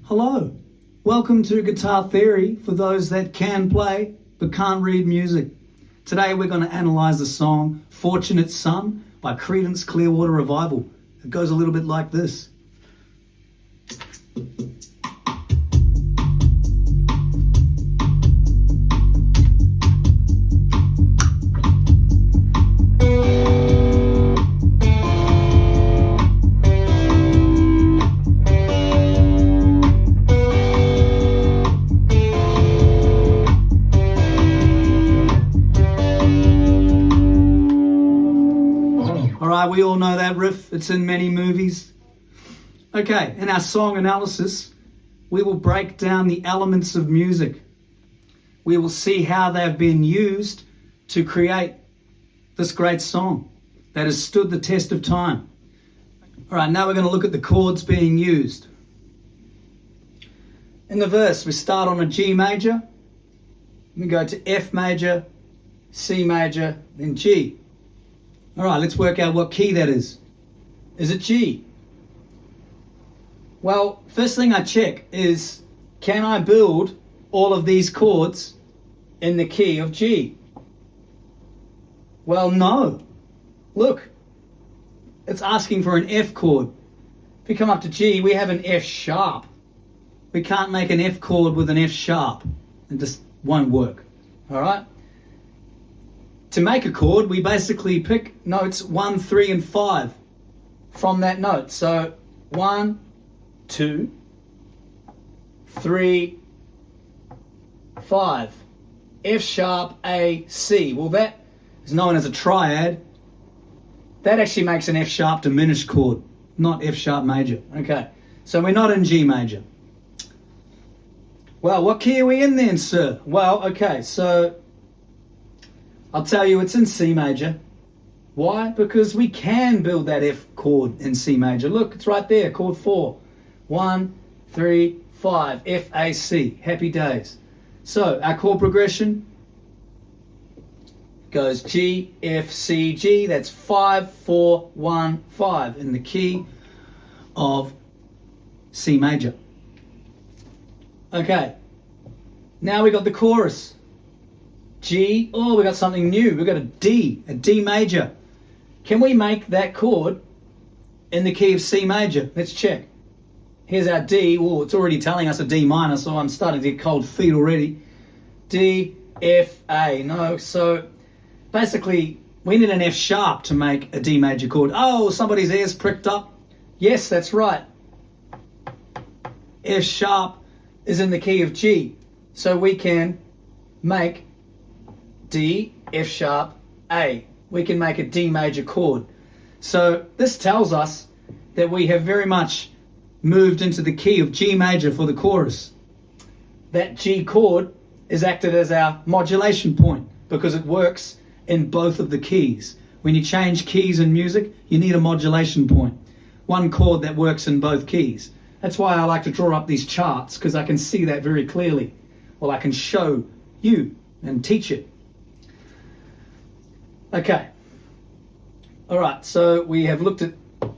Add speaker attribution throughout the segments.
Speaker 1: Hello, welcome to Guitar Theory for those that can play but can't read music. Today we're going to analyse the song Fortunate Son by Creedence Clearwater Revival. It goes a little bit like this. Alright, we all know that riff. It's in many movies. Okay, in our song analysis, we will break down the elements of music. We will see how they've been used to create this great song that has stood the test of time. Alright, now we're going to look at the chords being used. In the verse, we start on a G major, we go to F major, C major, then G. Alright, let's work out what key that is. Is it G? Well, first thing I check is, can I build all of these chords in the key of G? Well, no. Look, it's asking for an F chord. If we come up to G, we have an F sharp. We can't make an F chord with an F sharp. It just won't work. Alright? To make a chord, we basically pick notes 1, 3, and 5 from that note. So 1, 2, 3, 5. F sharp, A, C. Well, that is known as a triad. That actually makes an F sharp diminished chord, not F sharp major. Okay, so we're not in G major. Well, what key are we in then, sir? Well, okay, so I'll tell you, it's in C major. Why? Because we can build that F chord in C major. Look, it's right there, chord 4. 1, 3, 5, F, A, C. Happy days. So our chord progression goes G, F, C, G. That's 5, 4, 1, 5 in the key of C major. Okay, now we got the chorus. G, oh, we got something new. We got a D major. Can we make that chord in the key of C major? Let's check. Here's our D. Oh, it's already telling us a D minor, so I'm starting to get cold feet already. D, F, A. No, so basically we need an F sharp to make a D major chord. Oh, somebody's ears pricked up. Yes, that's right. F sharp is in the key of G, so we can make D, F sharp, A. We can make a D major chord. So this tells us that we have very much moved into the key of G major for the chorus. That G chord is acted as our modulation point because it works in both of the keys. When you change keys in music, you need a modulation point. One chord that works in both keys. That's why I like to draw up these charts, because I can see that very clearly. Well, I can show you and teach it. Okay. All right, so we have looked at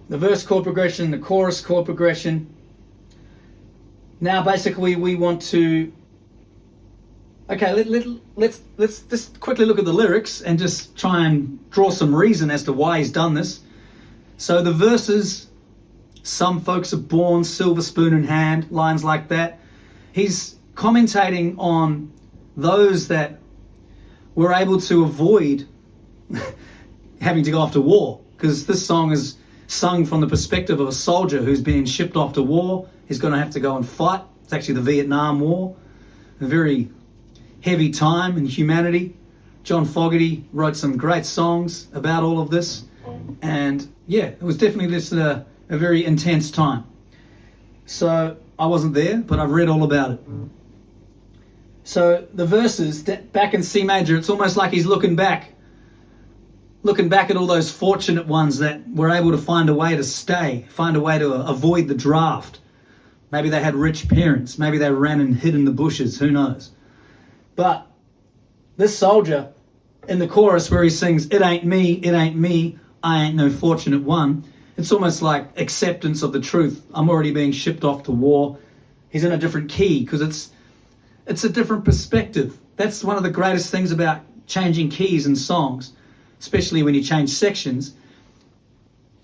Speaker 1: the verse chord progression, the chorus chord progression. Now, basically, we want to... Okay, let's just quickly look at the lyrics and just try and draw some reason as to why he's done this. So the verses, some folks are born silver spoon in hand, lines like that. He's commentating on those that were able to avoid having to go off to war, because this song is sung from the perspective of a soldier who's being shipped off to war. He's going to have to go and fight. It's actually the Vietnam War, a very heavy time in humanity. John Fogerty wrote some great songs about all of this, and yeah, it was definitely just a very intense time. So I wasn't there, but I've read all about it. So the verses back in C major, it's almost like he's looking back at all those fortunate ones that were able to find a way to stay, find a way to avoid the draft. Maybe they had rich parents, maybe they ran and hid in the bushes, who knows. But this soldier in the chorus where he sings, it ain't me, I ain't no fortunate one, it's almost like acceptance of the truth. I'm already being shipped off to war. he's in a different key, because it's a different perspective. That's one of the greatest things about changing keys in songs, especially when you change sections.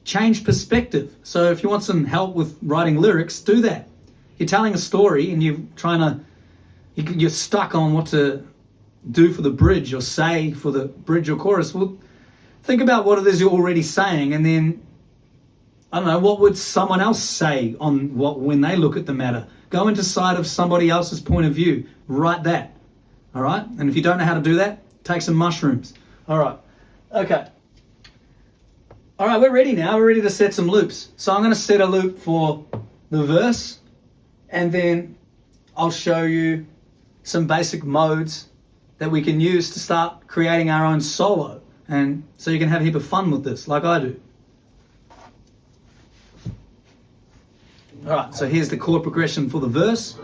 Speaker 1: Change perspective. So if you want some help with writing lyrics, do that. You're telling a story and you're stuck on what to do for the bridge or say for the bridge or chorus. Well, think about what it is you're already saying, and then, I don't know, what would someone else say on when they look at the matter? Go into sight of somebody else's point of view. Write that. All right? And if you don't know how to do that, take some mushrooms. All right. Okay. All right, we're ready now. We're ready to set some loops. So I'm going to set a loop for the verse, and then I'll show you some basic modes that we can use to start creating our own solo. And so you can have a heap of fun with this, like I do. All right, so here's the chord progression for the verse.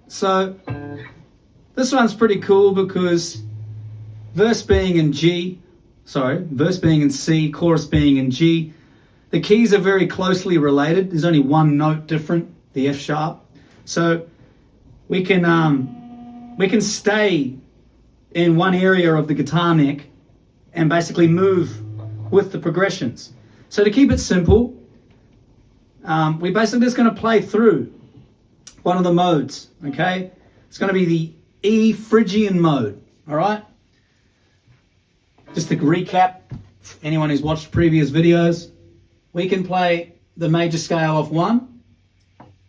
Speaker 1: So this one's pretty cool because verse being in C, chorus being in G, the keys are very closely related. There's only one note different, the F sharp. So we can stay in one area of the guitar neck and basically move with the progressions. So to keep it simple, we're basically just going to play through one of the modes, okay? It's going to be the E Phrygian mode, all right? Just to recap, anyone who's watched previous videos, we can play the major scale of 1,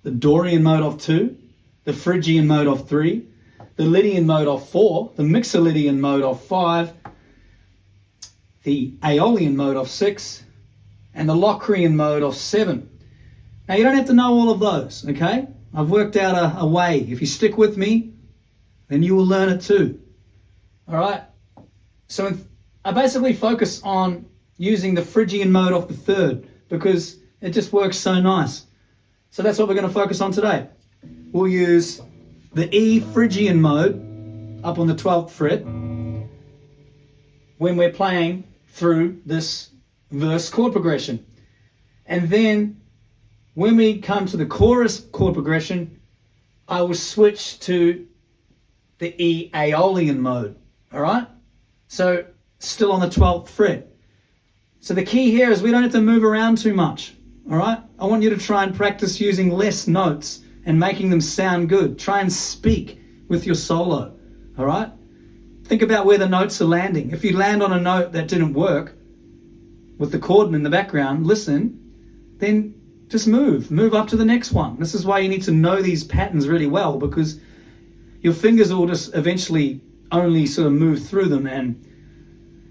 Speaker 1: the Dorian mode of 2, the Phrygian mode of 3, the Lydian mode of 4, the Mixolydian mode of 5, the Aeolian mode of 6, and the Locrian mode of 7. Now, you don't have to know all of those, okay? I've worked out a way. If you stick with me, then you will learn it too. All right? So I basically focus on using the Phrygian mode of the 3rd because it just works so nice. So that's what we're going to focus on today. We'll use the E Phrygian mode up on the 12th fret when we're playing through this verse chord progression. And then when we come to the chorus chord progression, I will switch to the E Aeolian mode, all right? So still on the 12th fret. So the key here is we don't have to move around too much, all right? I want you to try and practice using less notes and making them sound good. Try and speak with your solo, all right? Think about where the notes are landing. If you land on a note that didn't work with the chord in the background, listen, then just move up to the next one. This is why you need to know these patterns really well, because your fingers will just eventually only sort of move through them, and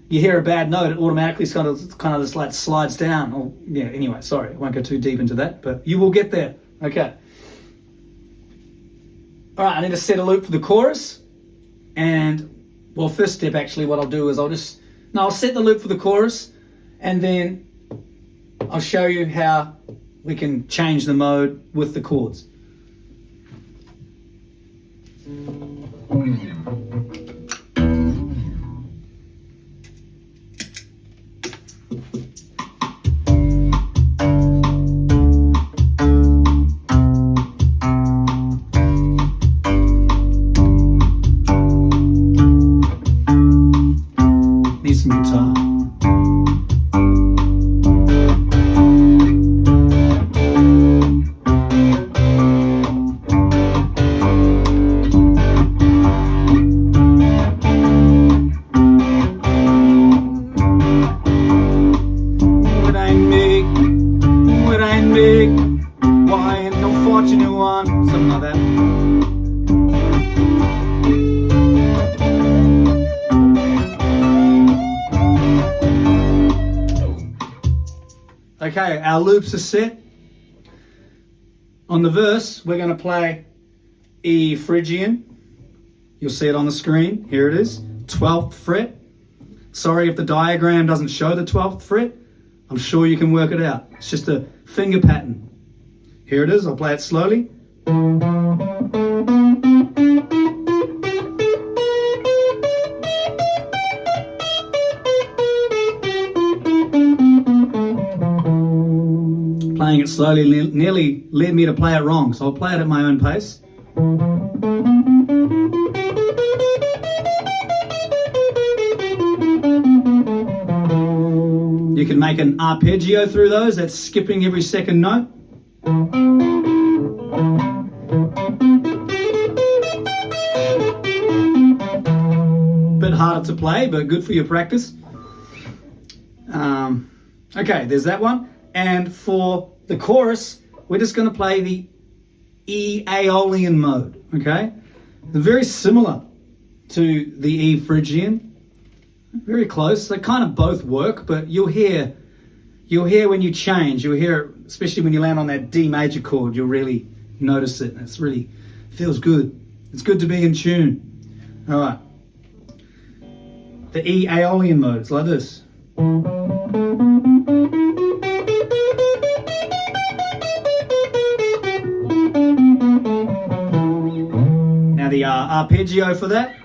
Speaker 1: you hear a bad note, it automatically kind of just like slides down. Or yeah, anyway, sorry, I won't go too deep into that, but you will get there. Okay. All right, I need to set a loop for the chorus, and well, first step actually, what I'll do is I'll set the loop for the chorus, and then I'll show you how we can change the mode with the chords. Need some guitar. ain't me, it ain't me. Why ain't no fortunate one? Something like that. Okay, our loops are set. On the verse, we're going to play E Phrygian. You'll see it on the screen. Here it is, 12th fret. Sorry if the diagram doesn't show the 12th fret. I'm sure you can work it out. It's just a finger pattern. Here it is. I'll play it slowly. Playing it slowly nearly led me to play it wrong, so I'll play it at my own pace. You can make an arpeggio through those. That's skipping every second note. Bit harder to play, but good for your practice. Okay, there's that one. And for the chorus, we're just going to play the E Aeolian mode. Okay, they're very similar to the E Phrygian. Very close. They kind of both work, but you'll hear when you change. You'll hear it, especially when you land on that D major chord. You'll really notice it. It's really feels good. It's good to be in tune. All right. The E Aeolian mode. It's like this. Now the arpeggio for that.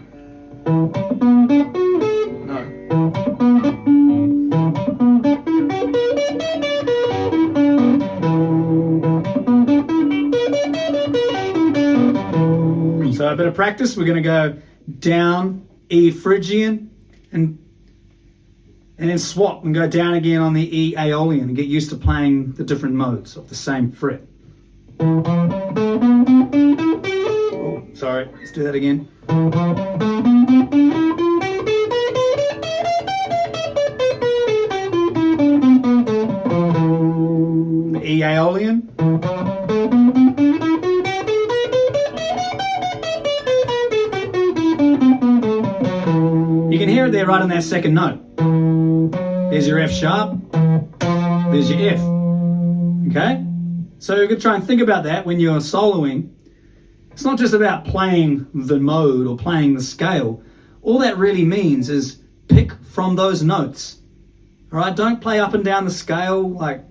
Speaker 1: So a bit of practice. We're going to go down E Phrygian and then swap and go down again on the E Aeolian and get used to playing the different modes of the same fret. Oh, sorry, let's do that again. The E Aeolian. You can hear it there right on that second note. There's your F sharp. There's your F. Okay? So you're going to try and think about that when you're soloing. It's not just about playing the mode or playing the scale. All that really means is pick from those notes. All right? Don't play up and down the scale like,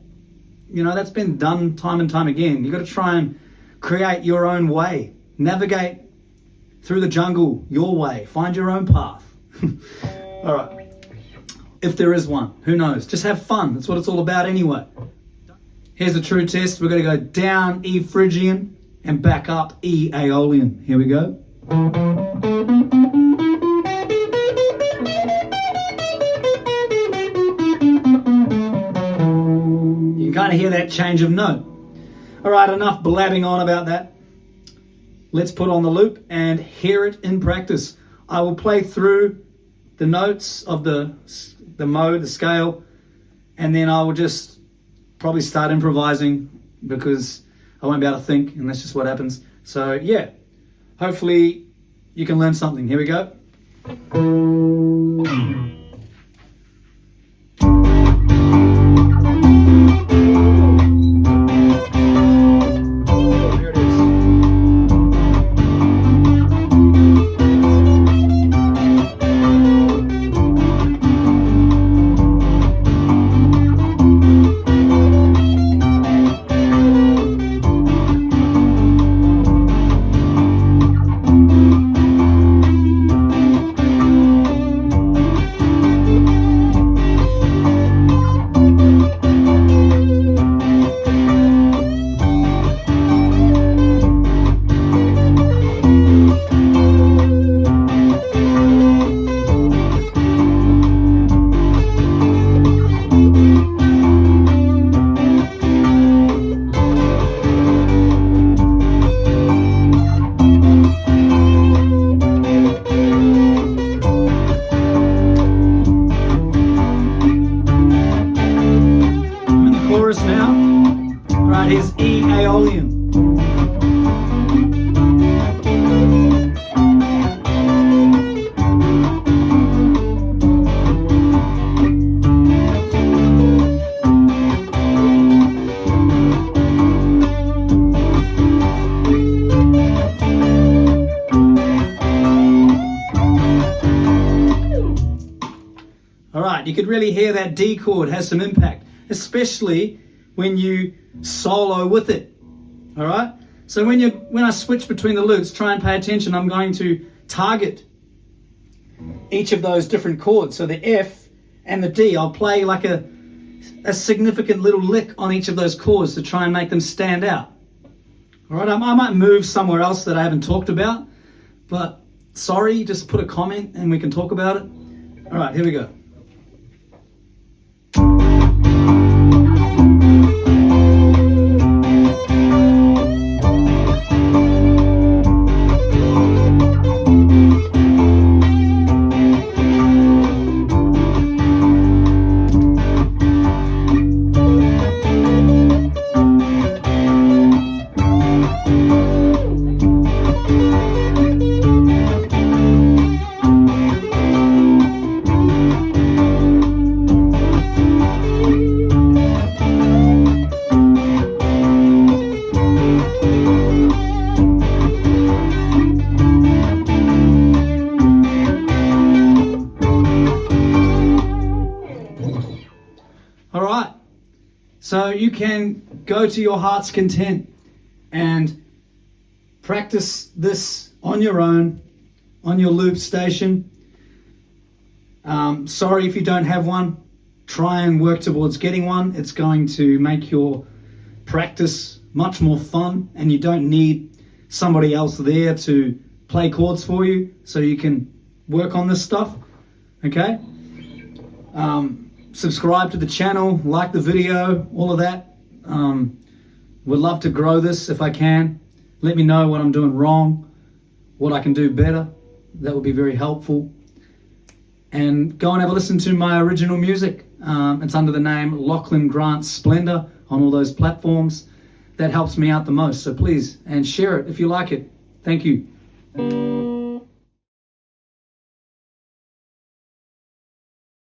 Speaker 1: that's been done time and time again. You've got to try and create your own way. Navigate through the jungle your way. Find your own path. All right. If there is one, who knows? Just have fun. That's what it's all about anyway. Here's a true test. We're going to go down E Phrygian and back up E Aeolian. Here we go. You can kind of hear that change of note. All right, enough blabbing on about that. Let's put on the loop and hear it in practice. I will play through the notes of the mode, the scale, and then I will just probably start improvising because I won't be able to think, and that's just what happens. So yeah, hopefully you can learn something. Here we go. chorus now. All right, here's E Aeolian. You could really hear that D chord has some impact, especially when you solo with it. All right. So when I switch between the loops, try and pay attention. I'm going to target each of those different chords. So the F and the D, I'll play like a significant little lick on each of those chords to try and make them stand out. All right. I might move somewhere else that I haven't talked about, but sorry, just put a comment and we can talk about it. All right, here we go. So you can go to your heart's content and practice this on your own, on your loop station. Sorry if you don't have one. Try and work towards getting one. It's going to make your practice much more fun, and you don't need somebody else there to play chords for you, so you can work on this stuff. Okay? Subscribe to the channel, like the video, all of that. Would love to grow this if I can. Let me know what I'm doing wrong, what I can do better. That would be very helpful. And go and have a listen to my original music. It's under the name Lachlan Grant Splendor on all those platforms. That helps me out the most. So please, and share it if you like it. Thank you.